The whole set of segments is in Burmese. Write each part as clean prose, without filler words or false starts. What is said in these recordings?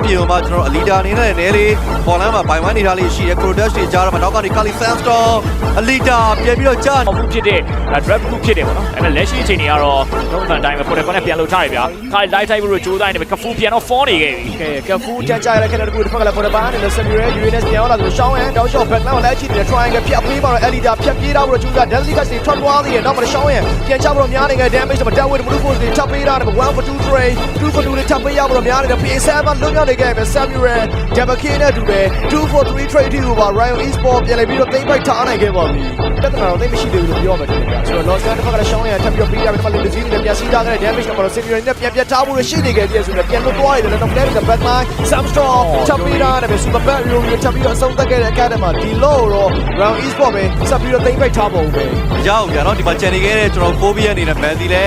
ပြင်မှာကျွန်တော်အလီဒါအနေနဲ့နဲလေးပေါ်လမ်းမှာဘိုင်ဝမ်နေတာလေးရှိတယ် Crodash တွေကြားတော့မှနောက်ကနေ Kali Sandstorm အလီဒါပြန်ပြီးတော့ကြား မှုဖြစ်တဲ့ drop မှုဖြစ်တယ်ပေါ့နော်အဲ့မဲ့လက်ရှိအချိန်တွေကတော့လုံးဝအတိုင်းပဲပေါ်တယ်ပေါ်နဲ့ပြန်လှုပ်ထားတယ်ဗျာခါလိုက်ထိုက်ပြီးတော့ကြိုးစားနေတယ်ကဖူပြန်တော့ fall နေခဲ့ပြီ ကဖူးတန်ကြရတဲ့ခဏတကူတစ်ဖက်ကလည်းပေါ်တယ်ပါနေလို့ဆမ်မီရဲ UNS ပြန်လာလို့ရှောင်းရန်တောက်လျှောက်ဘက်နောက်လည်းကြည့်နေတယ် triangle ဖြတ်ပေးပါတော့ Elida ဖြတ်ပြေးတော့လို့ကျူးစား Deadly Gas တွေထွက်သွားသေးတယ်နောက်မှရှောင်းရန်ပြန်ချဖို့များနေခဲ့ damage တော့ Deadwood Blue Force တွေထပ်ပေးတာတယ် 1 for 2 3 2 for 2တွေထပ်ပေးရဖို့များနေတယ် PA7 လွတ်မြောက်နေခဲ့ပြီ Samuel Double K နဲ့တူတယ်2 for 3 trade 2 over Ryan Esport ပြန်လေပြီးတော့သိမ့်ပိုက်ထားနိုင်ခဲ့ပါပြီတက်တနာတော့သိမရှိသေးဘူးလို့ပြောမှတယ်ဗျာဆိုတော့ Lost Gun တစ်ဖက်ကလည်းရှောင်းရန်ထပ်ပြီးပေးရတယ်ဒီမှာ Lady Z နဲ့ပြန်စီးထားခဲ့တဲ့ damage တော့ Samuel နဲ့ပြန်ပြထားဖို့ရှိနေခဲ့ပြီဆိုတော့ပြန်လွတ်သွားရတယ်တော့ Play တဲ့ backline Samstrong ထပ်ပေးတာတယ် Super Bat Room ထပ်ပြီးတော့အဆုံးသတ်ခဲ့တဲ့ Academy မှာဒီလို့တော့ Round Esport ပဲဆက်ပြီးတော့သိမ့်ပိုက်ထားပုံပဲရောက်ဗျာနော်ဒီမှာချန်နေခဲ့တဲ့ကျွန်တော် phobia နေတဲ့ man စီလဲ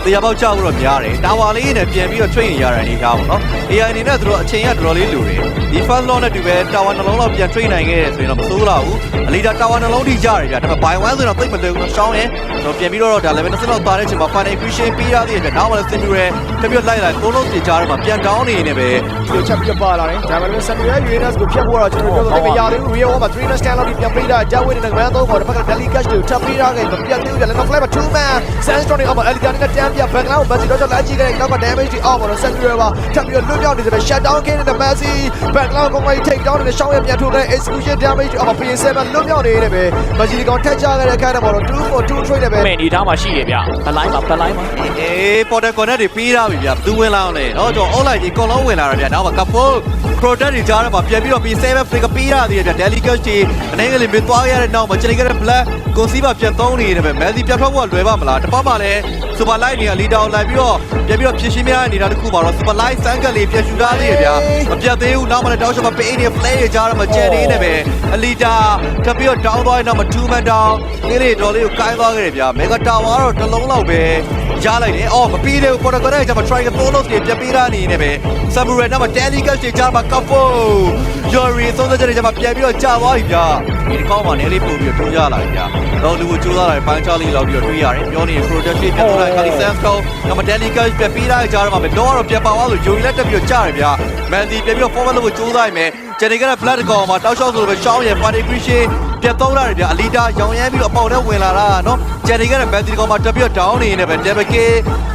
တရားပေါက်ကြောက်လို့များတယ်တာဝါလေးနဲ့ပြန်ပြီးတော့ train ရတာအနေထားပါတော့ AI အနေနဲ့သူတို့အချိန်ကတော်တော်လေးလိုတယ်ဒီ first law နဲ့တူပဲတာဝါနှလုံးလောက်ပြန် train နိုင်ခဲ့တယ်ဆိုရင်တော့မစိုးလာဘူးအလီဒါတာဝါနှလုံးထိကြရတယ်ဗျာဒါပေမဲ့ by one ဆိုတော့သိပ်မလွယ်ဘူးရှောင်းရင်တော့ပြန်ပြီးတော့ဒါ level 20လောက်ပါတဲ့အချိန်မှာ final equation ပေးရသေးတယ်ဗျာနောက်မှလည်း simulator တပြတ်လိုက်လာသုံးလုံးစီကြားတော့မှပြန် down နေနေပဲ ဒီလိုချက်ပြပါလာတယ်ဒါပေမဲ့ Samuel UNS ကိုဖြတ်ဖို့တော့ကျွန်တော်တို့ပြောလို့မရသေးဘူး Real မှာ 3 stand လောက်ပြန်ပေးတာ Jawin နဲ့ Grand 3ပေါ်တစ်ဖက်က Deadly Gas တွေထပ်ပေးထားခဲ့ပြီးပြန်သေးတယ်လည်း Fly မှာ 2 man Sandstorm နဲ့ Elida နဲ့တန်းပြ back line ကို Messi တော့လာကြည့်ခဲ့နောက်က damage တွေအောက်ပေါ်တော့ Samuel ပါထပ်ပြီးတော့လွတ်မြောက်နေတယ်ပဲ shut down ခဲ့တဲ့ Messi back line ကို take down နဲ့ရှောင်းရပြန်ထိုးခဲ့ execution damage အောက် PA7 လွတ်မြောက်နေတယ်ပဲ Messi ကောင်ထက်ကြခဲ့တဲ့ခိုင်တယ်ပေါ်တော့2 for 2 trade နဲ့ပဲ မင်းဒီထားမှာရှိတယ်ဗျာဘလိုင်းမှာပေါ်တယ် connect တွေပေးထားပြီဗျာသူဝင်လာအောင်လေနော်ကျွန်တော် online ကြီးအကုန်လုံးဝင်လာတာဗျာနောက်မှာ couple product တွေကြားထဲမှာပြန်ပြီးတော့ P7 flick ပေးရသေးတယ်ဗျာ delicate တွေအနေငယ်လေးမသွားရတဲ့နောက်မှာချိန်ခဲ့တဲ့ black ကိုစီးပါပြန်သုံးနေတယ်ပဲ Messi ပြတ်ထွက်ဖို့လွယ်ပါမလားတပတ်မှလည်း super light တွေက lead down လိုက်ပြီးတော့ပြန်ပြီးတော့ဖြည့်ရှင်းများနေတာတခုပါတော့ super light စမ်းကလေးပြန်ရှူထားသေးတယ်ဗျာမပြတ်သေးဘူးနောက်မှလည်းတောက်ရှော့မှာ pay နေ play တွေကြားထဲမှာကျန်နေနေပဲ Elida ထပ်ပြီးတော့ down သွားရင်တော့2 man down လေးတော်လေးကိုကိုင်းသွားခဲ့တယ်ဗျာ mega tower တော့တစ်လုံးလောက်ပဲရလိုက်တယ်အော်မပြီးသေးဘူး protocol နဲ့ကျွန်တော် try ကသုံးလို့ပြန်ပေးတာနေနေပဲ samurai နောက်မှာ delicate တွေကြားမှာ couple Yuri သုံးတဲ့ကျွန်တော်ပြန်ပြီးတော့ကြာသွားပြီဗျာဒီကောင်းမှာနေလေးပို့ပြီးတော့ထိုးကြလာပြီဗျာတော့လူကိုကြိုးစားတယ်ပန်းချလေးလောက်ပြီးတော့တွေးရတယ်ပြောနေ project တွေပြန်သွားတယ် Kali Sandstorm နောက်မှာ delicate ပြန်ပေးတာကြားမှာပဲတော့ပြန်ပါသွားလို့ Yuri လက်တက်ပြီးတော့ကြာတယ်ဗျာ Mandy ပြန်ပြီးတော့ forward လို့ကြိုးစားရမယ်ကျန်နေက flat ကောင်မှာတောက်လျှောက်ဆိုလိုပဲရှောင်းရယ် party creation ပြန်သုံးလာတယ်ဗျာ Elida ရောင်ရမ်းပြီးတော့အပေါက်ထဲဝင်လာတာနော်ကျန်နေက Mandy ကောင်မှာတက်ပြီးတော့ down နေနေပဲ double k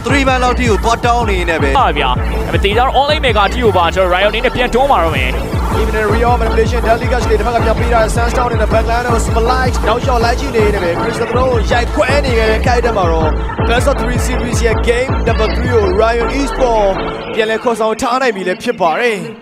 3 man လောက်ထိကိုသွား down နေနေပဲဟာဗျာဒါပေမဲ့တေးကြတော့ online mega အထိကိုပါကျွန်တော် Riot နဲ့ပြန်တွန်းมาတော့မယ်Even in Real manipulation Deadly Gas တွေတစ်ဖက်ကပြန်ပေးတာ Sandstorm နဲ့ backline ကို Smolite နောက်လျှောက်လိုက်ကြည့်နေတယ်ပဲ Chris Throw ရိုက်ခွဲနေခဲ့တဲ့ခိုက်တဲ့မှာတော့ Class of 3 series ရဲ့ game number 3ကို Ryan Esport ပြန်လဲခေါ်ဆောင်ထားနိုင်ပြီလည်းဖြစ်ပါတယ်